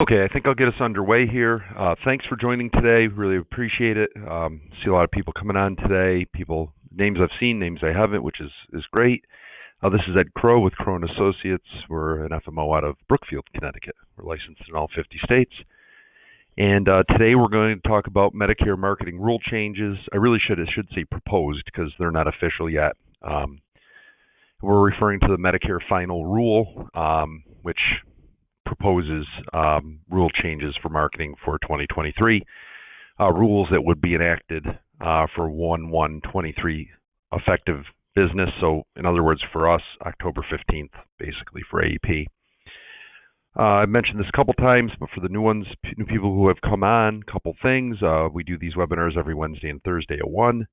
Okay, I think I'll get us underway here. Thanks for joining today. Really appreciate it. See a lot of people coming on today. Names I've seen, names I haven't, which is great. This is Ed Crow with Crow and Associates. We're an FMO out of Brookfield, Connecticut. We're licensed in all 50 states. And today we're going to talk about Medicare marketing rule changes. I should say proposed because they're not official yet. We're referring to the Medicare Final Rule, which proposes rule changes for marketing for 2023, rules that would be enacted for 1/1/23 effective business. So in other words, for us, October 15th, basically for AHIP. I've mentioned this a couple times, but for the new people who have come on, couple things. We do these webinars every Wednesday and Thursday at 1.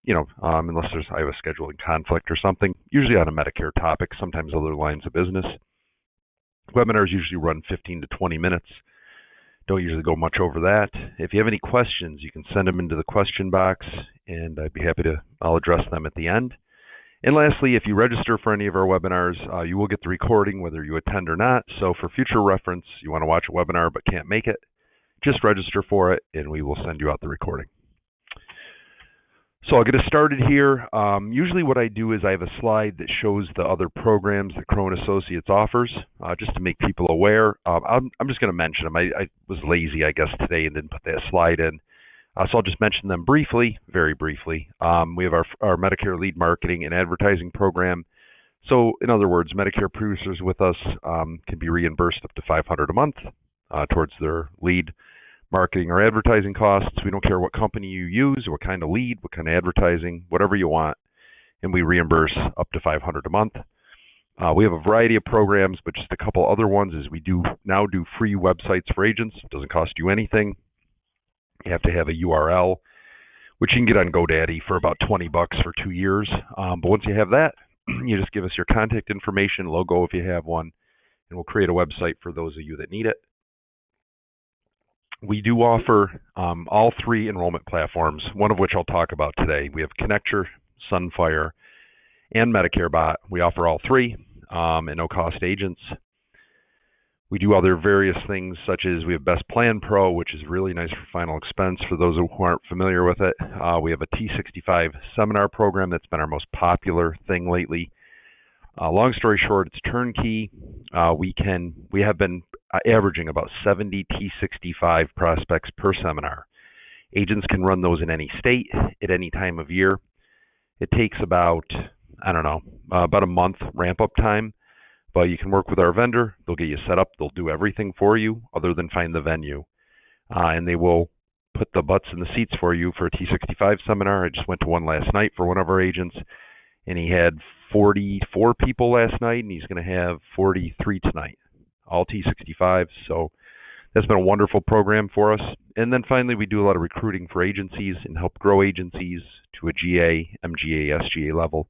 Unless I have a scheduling conflict or something, usually on a Medicare topic, sometimes other lines of business. Webinars usually run 15 to 20 minutes. Don't usually go much over that. If you have any questions, you can send them into the question box, and I'll address them at the end. And lastly, if you register for any of our webinars, you will get the recording whether you attend or not. So for future reference, you want to watch a webinar but can't make it, just register for it, and we will send you out the recording. So I'll get us started here. Usually what I do is I have a slide that shows the other programs that Crow and Associates offers, just to make people aware. I'm just going to mention them. I was lazy, I guess, today and didn't put that slide in. So I'll just mention them briefly, very briefly. We have our Medicare lead marketing and advertising program. So in other words, Medicare producers with us can be reimbursed up to $500 a month towards their lead marketing or advertising costs. We don't care what company you use, or what kind of lead, what kind of advertising, whatever you want, and we reimburse up to $500 a month. We have a variety of programs, but just a couple other ones is we now do free websites for agents. It doesn't cost you anything. You have to have a URL, which you can get on GoDaddy for about $20 for 2 years. But once you have that, you just give us your contact information, logo if you have one, and we'll create a website for those of you that need it. We do offer all three enrollment platforms, one of which I'll talk about today. We have Connector, Sunfire, and Medicare Bot. We offer all three at no cost agents. We do other various things such as we have Best Plan Pro, which is really nice for final expense for those who aren't familiar with it. We have a T65 seminar program that's been our most popular thing lately. Long story short, it's turnkey. We have been averaging about 70 T65 prospects per seminar. Agents can run those in any state at any time of year. It takes about a month ramp up time, but you can work with our vendor. They'll get you set up. They'll do everything for you other than find the venue, and they will put the butts in the seats for you for a T65 seminar. I just went to one last night for one of our agents, and he had 44 people last night, and he's going to have 43 tonight, all T65. So that's been a wonderful program for us. And then finally, we do a lot of recruiting for agencies and help grow agencies to a GA, MGA, SGA level.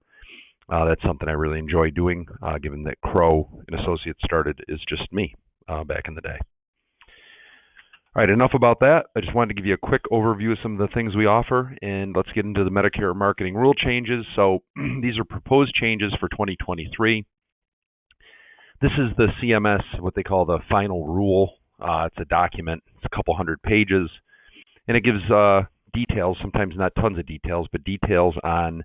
That's something I really enjoy doing, given that Crow and Associates started as just me back in the day. All right, enough about that. I just wanted to give you a quick overview of some of the things we offer, and let's get into the Medicare marketing rule changes. So these are proposed changes for 2023. This is the CMS, what they call the Final Rule. It's a document. It's a couple hundred pages, and it gives details, sometimes not tons of details, but details on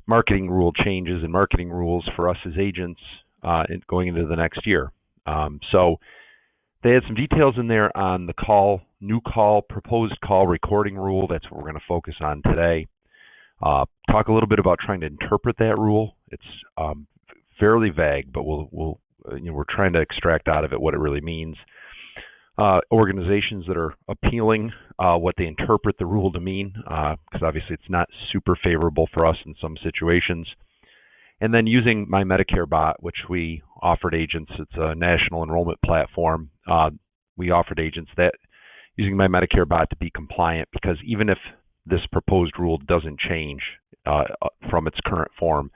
marketing rule changes and marketing rules for us as agents going into the next year. So they had some details in there on the new call, proposed call recording rule. That's what we're going to focus on today. Talk a little bit about trying to interpret that rule. It's fairly vague, but we're trying to extract out of it what it really means. Organizations that are appealing what they interpret the rule to mean, because obviously it's not super favorable for us in some situations. And then using My Medicare Bot, which we offered agents. It's a national enrollment platform. We offered agents that using My Medicare Bot to be compliant, because even if this proposed rule doesn't change from its current form,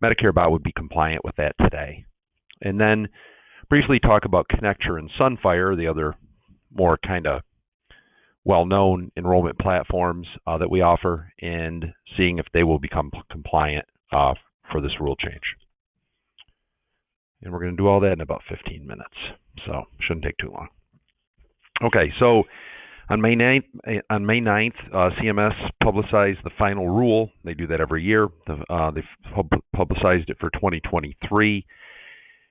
Medicare Bot would be compliant with that today. And then briefly talk about Connector and Sunfire, the other more kind of well-known enrollment platforms that we offer, and seeing if they will become compliant for this rule change. And we're going to do all that in about 15 minutes, so shouldn't take too long. Okay, so on May 9th, CMS publicized the final rule. They do that every year. They've publicized it for 2023.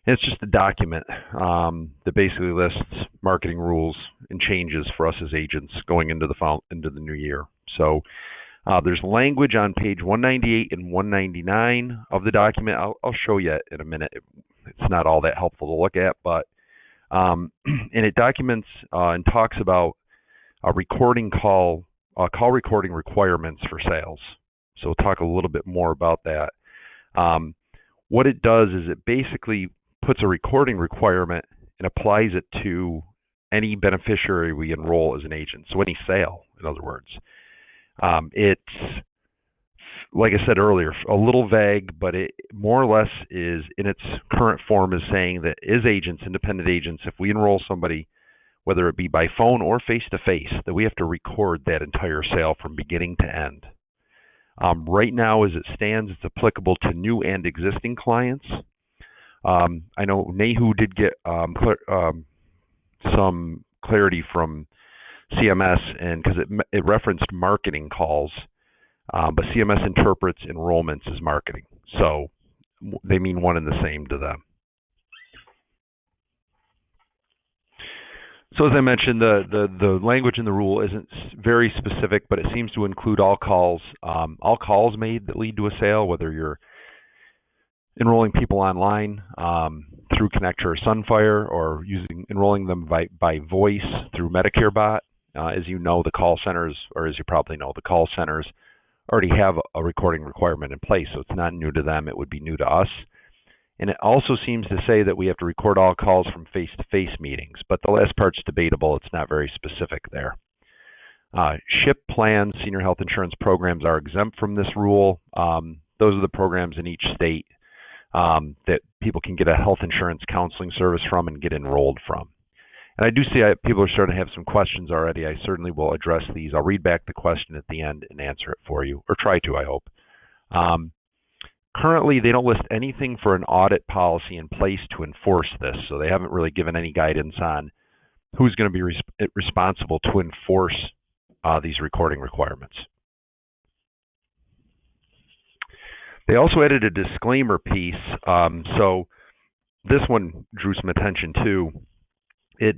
And it's just a document that basically lists marketing rules and changes for us as agents going into the new year. So there's language on page 198 and 199 of the document. I'll show you it in a minute. It's not all that helpful to look at, but and it documents and talks about call recording requirements for sales. So we'll talk a little bit more about that. What it does is it basically puts a recording requirement and applies it to any beneficiary we enroll as an agent. So any sale, in other words. It's, like I said earlier, a little vague, but it more or less is, in its current form, is saying that as agents, independent agents, if we enroll somebody, whether it be by phone or face-to-face, that we have to record that entire sale from beginning to end. Right now, as it stands, it's applicable to new and existing clients. I know NEHU did get some clarity from CMS, and because it referenced marketing calls, but CMS interprets enrollments as marketing, so they mean one and the same to them. So as I mentioned, the language in the rule isn't very specific, but it seems to include all calls made that lead to a sale, whether you're enrolling people online through Connecture or Sunfire, or enrolling them by voice through Medicare Bot. As you know, the call centers, or as you probably know, the call centers already have a recording requirement in place, so it's not new to them. It would be new to us. And it also seems to say that we have to record all calls from face-to-face meetings, but the last part's debatable. It's not very specific there. SHIP plans, senior health insurance programs, are exempt from this rule. Those are the programs in each state that people can get a health insurance counseling service from and get enrolled from. And I do see people are starting to have some questions already. I certainly will address these. I'll read back the question at the end and answer it for you, or try to, I hope. Currently, they don't list anything for an audit policy in place to enforce this, so they haven't really given any guidance on who's going to be responsible to enforce these recording requirements. They also added a disclaimer piece, so this one drew some attention too. It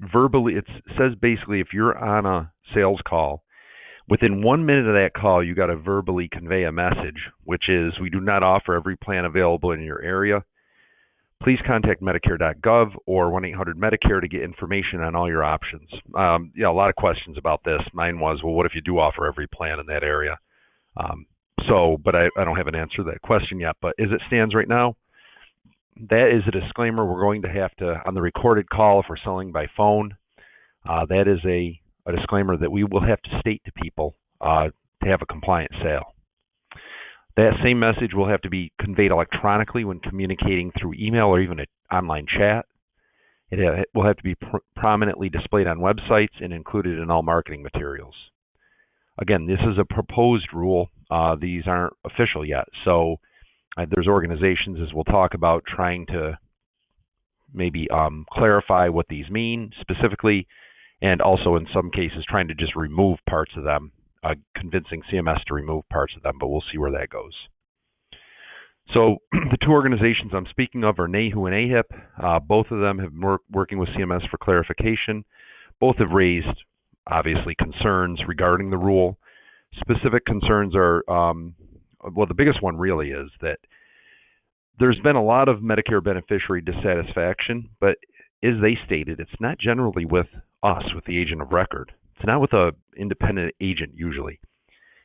says basically if you're on a sales call, within 1 minute of that call, you got to verbally convey a message, which is, we do not offer every plan available in your area. Please contact Medicare.gov or 1-800-MEDICARE to get information on all your options. A lot of questions about this. Mine was, well, what if you do offer every plan in that area? But I don't have an answer to that question yet. But as it stands right now, that is a disclaimer we're going to have to, on the recorded call, if we're selling by phone, that is a disclaimer that we will have to state to people to have a compliant sale. That same message will have to be conveyed electronically when communicating through email or even an online chat. It will have to be prominently displayed on websites and included in all marketing materials. Again, this is a proposed rule. These aren't official yet. So there's organizations, as we'll talk about, trying to maybe clarify what these mean specifically, and also in some cases trying to just remove parts of them, convincing CMS to remove parts of them, but we'll see where that goes. So the two organizations I'm speaking of are NEHU and AHIP. Both of them have been working with CMS for clarification. Both have raised, obviously, concerns regarding the rule. Specific concerns are, well, the biggest one really is that there's been a lot of Medicare beneficiary dissatisfaction, but as they stated, it's not generally with us, with the agent of record. It's not with an independent agent usually.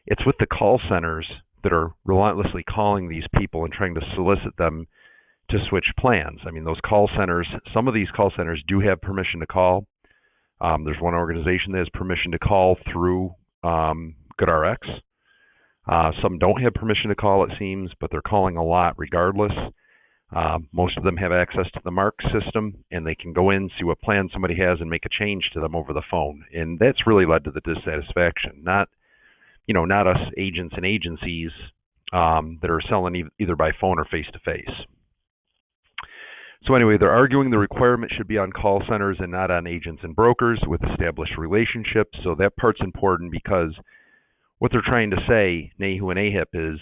It's with the call centers that are relentlessly calling these people and trying to solicit them to switch plans. I mean, those call centers, some of these call centers do have permission to call. There's one organization that has permission to call through GoodRx. Some don't have permission to call, it seems, but they're calling a lot regardless. Most of them have access to the MARC system, and they can go in, see what plan somebody has, and make a change to them over the phone. And that's really led to the dissatisfaction. Not us agents and agencies that are selling either by phone or face-to-face. So anyway, they're arguing the requirement should be on call centers and not on agents and brokers with established relationships. So that part's important because what they're trying to say, NEHU and AHIP, is,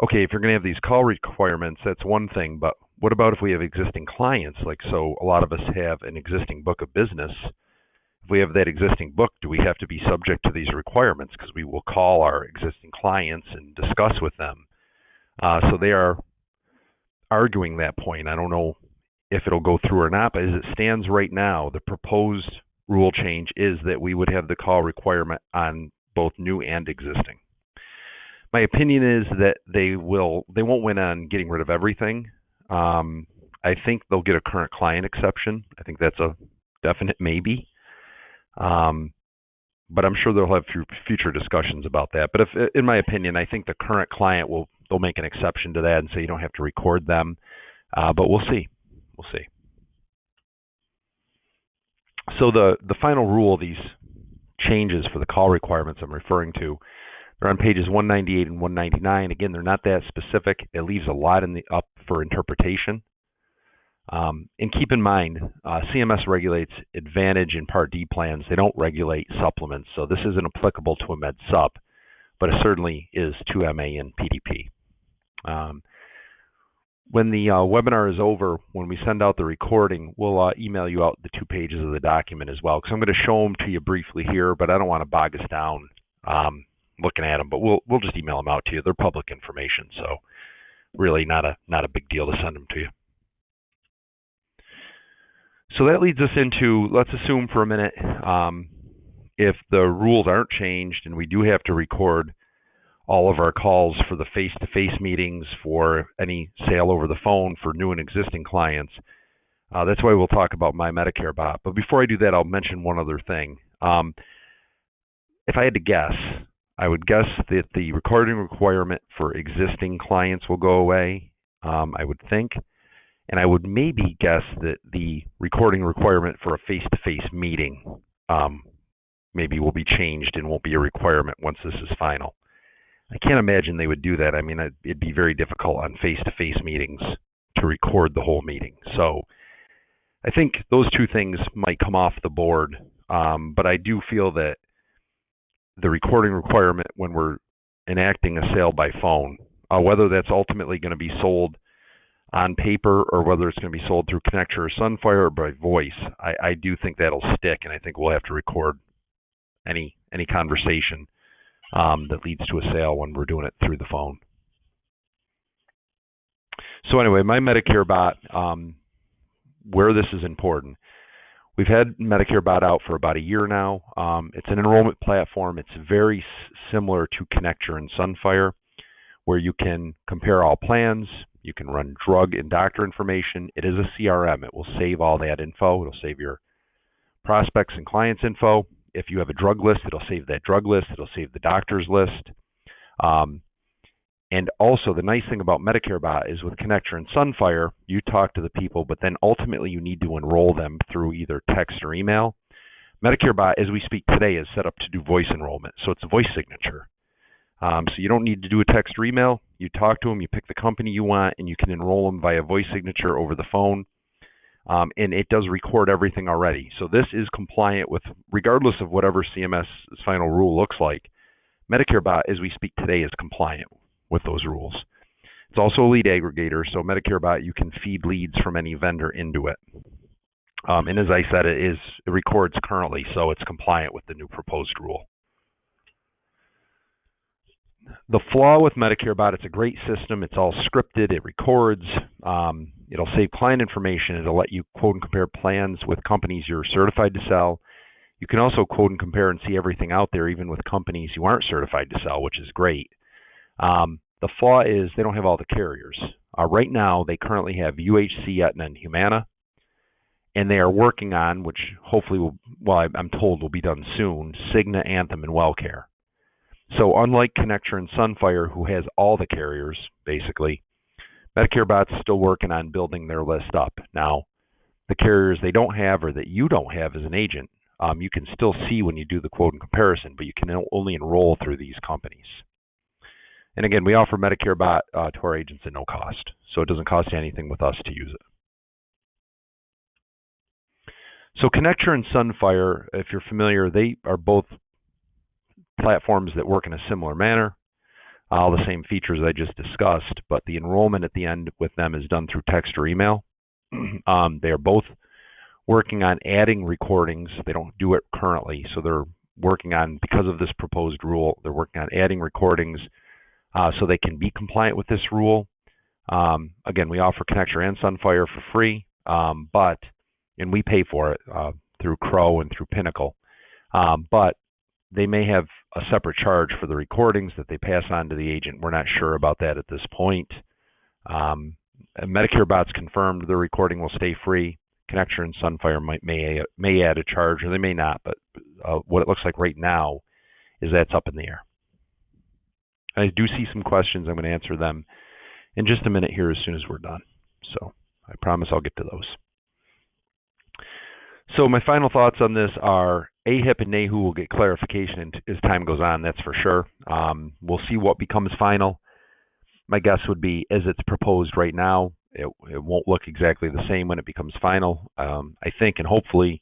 okay, if you're going to have these call requirements, that's one thing, but what about if we have existing clients? Like, so a lot of us have an existing book of business. If we have that existing book, do we have to be subject to these requirements? Because we will call our existing clients and discuss with them. So they are arguing that point. I don't know if it'll go through or not, but as it stands right now, the proposed rule change is that we would have the call requirement on both new and existing. My opinion is that they won't win on getting rid of everything. I think they'll get a current client exception. I think that's a definite maybe. But I'm sure they'll have future discussions about that. But if, in my opinion, I think the current client they'll make an exception to that and say you don't have to record them. But we'll see. We'll see. So the final rule, these changes for the call requirements I'm referring to, they're on pages 198 and 199. Again, they're not that specific. It leaves a lot up for interpretation. And keep in mind, CMS regulates Advantage and Part D plans. They don't regulate supplements, so this isn't applicable to a Med Supp, but it certainly is to MA and PDP. When the webinar is over, when we send out the recording, we'll email you out the 2 pages of the document as well, because I'm going to show them to you briefly here, but I don't want to bog us down looking at them. But we'll just email them out to you. They're public information, so really not a big deal to send them to you. So that leads us into, let's assume for a minute, if the rules aren't changed and we do have to record all of our calls for the face-to-face meetings, for any sale over the phone for new and existing clients. That's why we'll talk about My Medicare Bot. But before I do that, I'll mention one other thing. If I had to guess, I would guess that the recording requirement for existing clients will go away, I would think. And I would maybe guess that the recording requirement for a face-to-face meeting maybe will be changed and won't be a requirement once this is final. I can't imagine they would do that. I mean, it'd be very difficult on face-to-face meetings to record the whole meeting. So I think those 2 things might come off the board, but I do feel that the recording requirement when we're enacting a sale by phone, whether that's ultimately going to be sold on paper or whether it's going to be sold through Connecture or Sunfire or by voice, I do think that'll stick, and I think we'll have to record any conversation that leads to a sale when we're doing it through the phone. So anyway, My Medicare Bot, where this is important. We've had Medicare Bot out for about a year now. It's an enrollment platform. It's very similar to Connecture and Sunfire, where you can compare all plans. You can run drug and doctor information. It is a CRM. It will save all that info. It'll save your prospects and clients' info. If you have a drug list, it'll save that drug list. It'll save the doctor's list. And also, the nice thing about Medicare Bot is with Connecture and Sunfire, you talk to the people, but then ultimately you need to enroll them through either text or email. Medicare Bot, as we speak today, is set up to do voice enrollment, so it's a voice signature. So you don't need to do a text or email. You talk to them, you pick the company you want, and you can enroll them via voice signature over the phone. And it does record everything already. So this is compliant with, regardless of whatever CMS Final Rule looks like, Medicare Bot, as we speak today, is compliant with those rules. It's also a lead aggregator, so Medicare Bot, you can feed leads from any vendor into it. And as I said, it records currently, so it's compliant with the new proposed rule. The flaw with Medicare Bot, it's a great system. It's all scripted. It records. It'll save client information. It'll let you quote and compare plans with companies you're certified to sell. You can also quote and compare and see everything out there, even with companies you aren't certified to sell, which is great. The flaw is they don't have all the carriers. Right now, they currently have UHC, Aetna, and Humana, and they are working on, which hopefully I'm told will be done soon, Cigna, Anthem, and WellCare. So unlike Connecture and Sunfire, who has all the carriers, basically, Medicare Bot's still working on building their list up. Now, the carriers they don't have or that you don't have as an agent, you can still see when you do the quote and comparison, but you can only enroll through these companies. And again, we offer Medicare Bot to our agents at no cost, so it doesn't cost you anything with us to use it. So Connector and Sunfire, if you're familiar, they are both platforms that work in a similar manner. All the same features I just discussed, but the enrollment at the end with them is done through text or email. They are both working on adding recordings. They don't do it currently, so they're working on, because of this proposed rule, they're working on adding recordings so they can be compliant with this rule. Again, we offer Connector and Sunfire for free, and we pay for it through Crow and through Pinnacle. But they may have a separate charge for the recordings that they pass on to the agent. We're not sure about that at this point. Medicare Bot's confirmed the recording will stay free. Connector and Sunfire may add a charge, or they may not, but what it looks like right now is that's up in the air. I do see some questions. I'm going to answer them in just a minute here as soon as we're done. So I promise I'll get to those. So my final thoughts on this are AHIP and NEHU will get clarification as time goes on, that's for sure. We'll see what becomes final. My guess would be, as it's proposed right now, it won't look exactly the same when it becomes final. I think, and hopefully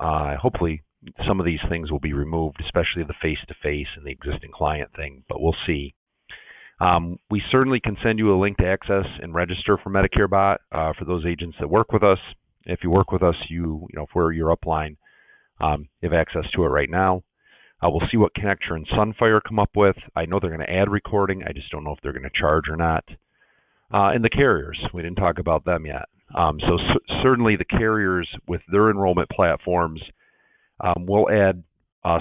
some of these things will be removed, especially the face-to-face and the existing client thing, but we'll see. We certainly can send you a link to access and register for Medicare Bot for those agents that work with us. If you work with us, if we're your upline, you have access to it right now. We'll see what Connector and Sunfire come up with. I know they're going to add recording. I just don't know if they're going to charge or not. And the carriers, we didn't talk about them yet. Certainly the carriers with their enrollment platforms will add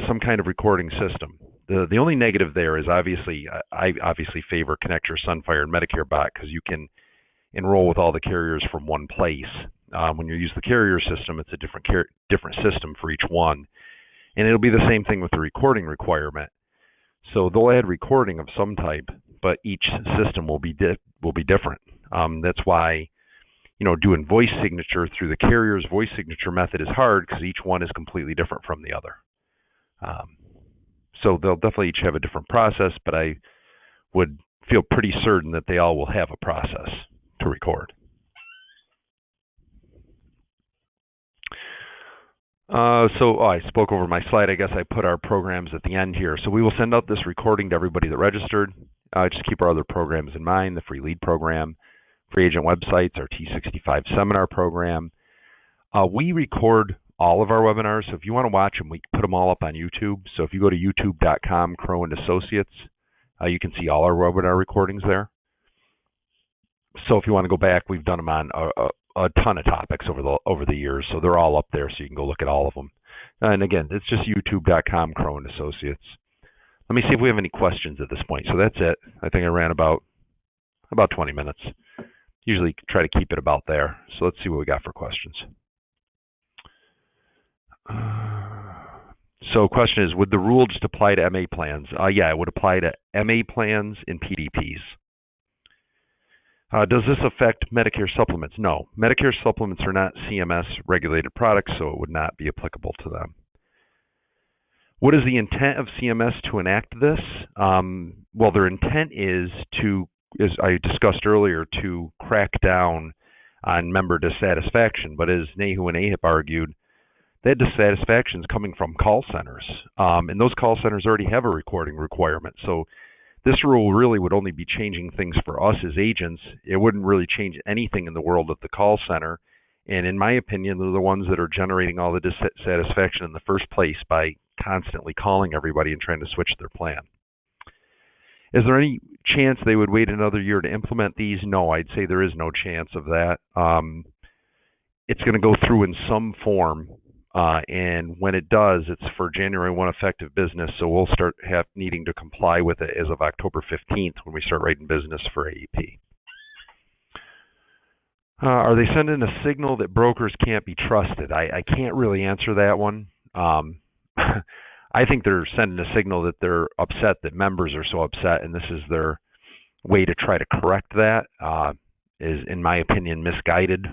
some kind of recording system. The only negative there is I obviously favor Connector, Sunfire, and Medicare Bot because you can enroll with all the carriers from one place. When you use the carrier system, it's a different system for each one. And it'll be the same thing with the recording requirement. So they'll add recording of some type, but each system will be different. That's why, doing voice signature through the carrier's voice signature method is hard because each one is completely different from the other. So they'll definitely each have a different process, but I would feel pretty certain that they all will have a process to record. I spoke over my slide. I guess I put our programs at the end here. So we will send out this recording to everybody that registered. Just keep our other programs in mind, the free lead program, free agent websites, our T65 seminar program. We record all of our webinars. So if you want to watch them, we put them all up on YouTube. So if you go to youtube.com, Crow & Associates, you can see all our webinar recordings there. So if you want to go back, we've done them on a ton of topics over the years, so they're all up there, so you can go look at all of them. And again, it's just youtube.com, Crow & Associates. Let me see if we have any questions at this point. So that's it. I think I ran about 20 minutes. Usually try to keep it about there. So let's see what we got for questions. So question is, would the rule just apply to MA plans? Yeah, it would apply to MA plans and PDPs. Does this affect Medicare supplements? No. Medicare supplements are not CMS regulated products, so it would not be applicable to them. What is the intent of CMS to enact this? Well, their intent is to, as I discussed earlier, to crack down on member dissatisfaction. But as NEHU and AHIP argued, that dissatisfaction is coming from call centers. And those call centers already have a recording requirement. So this rule really would only be changing things for us as agents. It wouldn't really change anything in the world of the call center. And in my opinion, they're the ones that are generating all the dissatisfaction in the first place by constantly calling everybody and trying to switch their plan. Is there any chance they would wait another year to implement these? No, I'd say there is no chance of that. It's going to go through in some form. And when it does, it's for January 1 effective business, so we'll start needing to comply with it as of October 15th when we start writing business for AHIP. Are they sending a signal that brokers can't be trusted? I can't really answer that one. I think they're sending a signal that they're upset that members are so upset, and this is their way to try to correct that. Is, in my opinion, misguided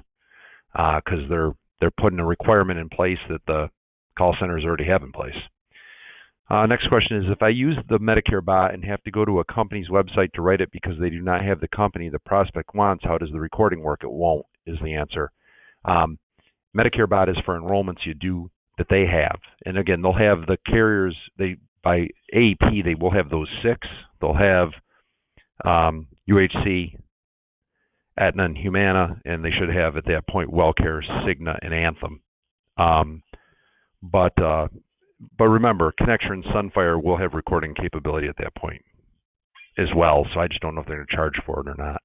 because they're putting a requirement in place that the call centers already have in place. Next question is, if I use the Medicare Bot and have to go to a company's website to write it because they do not have the company the prospect wants, how does the recording work? It won't, is the answer. Medicare Bot is for enrollments that they have. And again, they'll have the carriers, by AHIP, they will have those 6. They'll have UHC, Aetna, and Humana, and they should have at that point WellCare, Cigna, and Anthem. But remember, Connection and Sunfire will have recording capability at that point as well, so I just don't know if they're going to charge for it or not.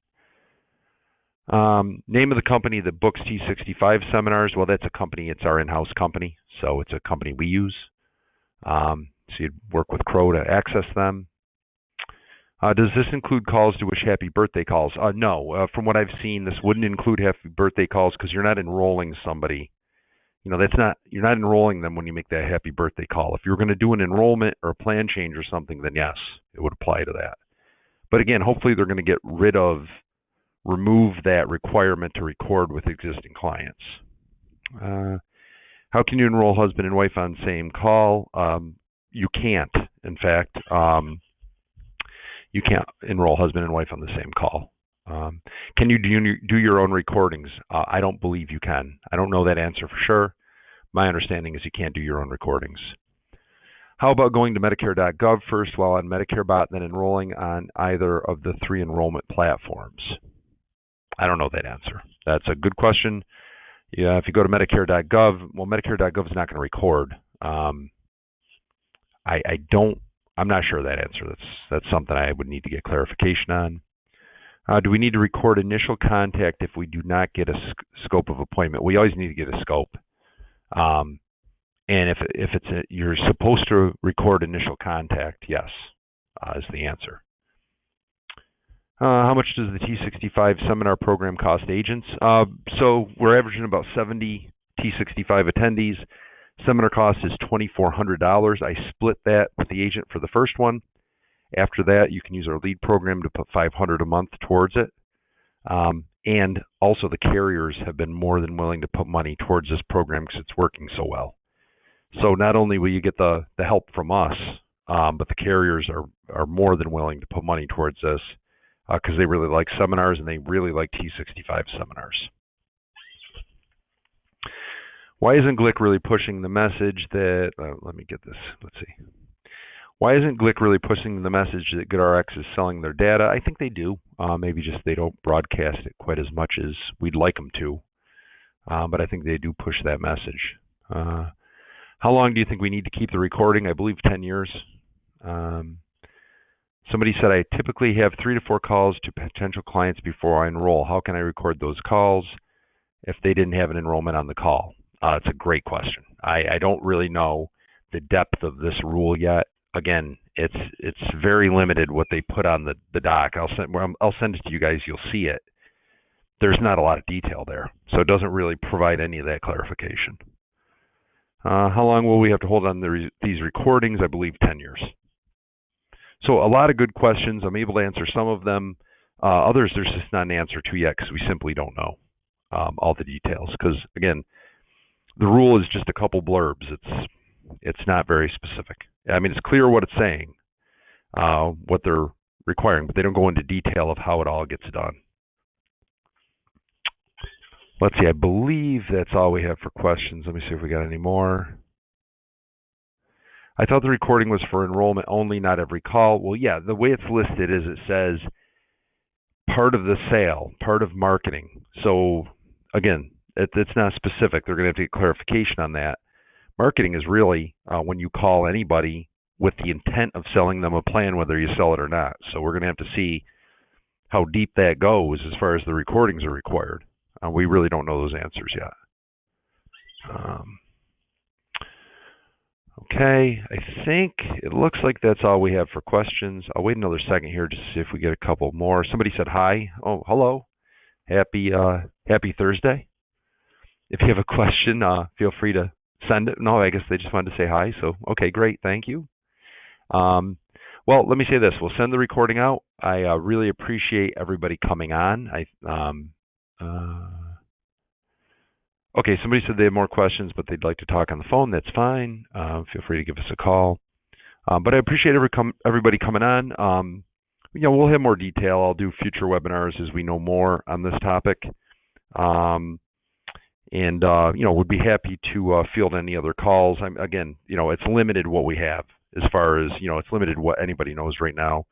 Name of the company that books T65 seminars, well, that's a company, it's our in-house company, so it's a company we use. So you'd work with Crow to access them. Does this include calls to wish happy birthday calls? No. From what I've seen, this wouldn't include happy birthday calls because you're not enrolling somebody. You're not enrolling them when you make that happy birthday call. If you're going to do an enrollment or a plan change or something, then yes, it would apply to that. But again, hopefully they're going to remove that requirement to record with existing clients. How can you enroll husband and wife on same call? You can't. In fact, you can't enroll husband and wife on the same call. Can you do your own recordings? I don't believe you can. I don't know that answer for sure. My understanding is you can't do your own recordings. How about going to Medicare.gov first while on Medicare Bot, then enrolling on either of the 3 enrollment platforms? I don't know that answer. That's a good question. Yeah, if you go to Medicare.gov, well, Medicare.gov is not going to record. I'm not sure of that answer. That's something I would need to get clarification on. Do we need to record initial contact if we do not get a scope of appointment? We always need to get a scope. And if you're supposed to record initial contact, yes, is the answer. How much does the T65 seminar program cost agents? So we're averaging about 70 T65 attendees. Seminar cost is $2,400. I split that with the agent for the first one. After that, you can use our lead program to put $500 a month towards it. And also the carriers have been more than willing to put money towards this program because it's working so well. So not only will you get the help from us, but the carriers are more than willing to put money towards this because they really like seminars and they really like T65 seminars. Why isn't Glick really pushing the message that, let me get this, let's see. Why isn't Glick really pushing the message that GoodRx is selling their data? I think they do. Maybe just they don't broadcast it quite as much as we'd like them to. But I think they do push that message. How long do you think we need to keep the recording? I believe 10 years. Somebody said I typically have 3 to 4 calls to potential clients before I enroll. How can I record those calls if they didn't have an enrollment on the call? It's a great question. I don't really know the depth of this rule yet. Again, it's very limited what they put on the doc. I'll send it to you guys. You'll see it. There's not a lot of detail there, so it doesn't really provide any of that clarification. How long will we have to hold on these recordings? I believe 10 years. So a lot of good questions. I'm able to answer some of them. Others, there's just not an answer to yet because we simply don't know all the details. Because again, the rule is just a couple blurbs. It's not very specific. I mean, it's clear what it's saying, what they're requiring, but they don't go into detail of how it all gets done. Let's see, I believe that's all we have for questions. Let me see if we got any more. I thought the recording was for enrollment only, not every call. Well, yeah, the way it's listed is it says part of the sale, part of marketing. So, again, it's not specific. They're going to have to get clarification on that. Marketing is really when you call anybody with the intent of selling them a plan, whether you sell it or not. So we're going to have to see how deep that goes as far as the recordings are required. We really don't know those answers yet. Okay, I think it looks like that's all we have for questions. I'll wait another second here just to see if we get a couple more. Somebody said hi. Oh, hello. Happy Thursday. If you have a question, feel free to send it. No, I guess they just wanted to say hi. So, okay, great. Thank you. Well, let me say this. We'll send the recording out. I really appreciate everybody coming on. Okay, somebody said they have more questions, but they'd like to talk on the phone. That's fine. Feel free to give us a call. But I appreciate everybody coming on. We'll have more detail. I'll do future webinars as we know more on this topic. And would be happy to field any other calls. Again, it's limited what we have as far as it's limited what anybody knows right now,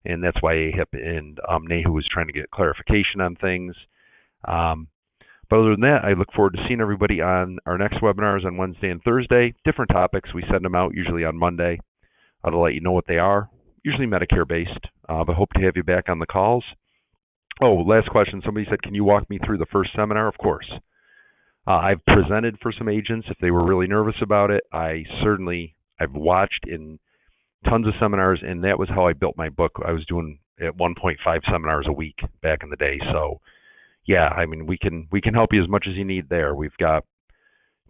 and that's why AHIP and NEHU is trying to get clarification on things. But other than that, I look forward to seeing everybody on our next webinars on Wednesday and Thursday. Different topics. We send them out usually on Monday to let you know what they are. Usually Medicare based, but hope to have you back on the calls. Oh, last question. Somebody said, can you walk me through the first seminar? Of course. I've presented for some agents if they were really nervous about it. I've watched in tons of seminars, and that was how I built my book. I was doing at 1.5 seminars a week back in the day. So, yeah, I mean, we can help you as much as you need there. We've got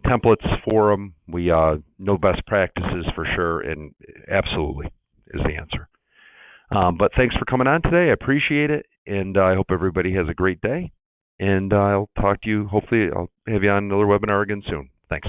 templates for them. We know best practices for sure, and absolutely is the answer. But thanks for coming on today. I appreciate it, and I hope everybody has a great day. And I'll talk to you. Hopefully, I'll have you on another webinar again soon. Thanks.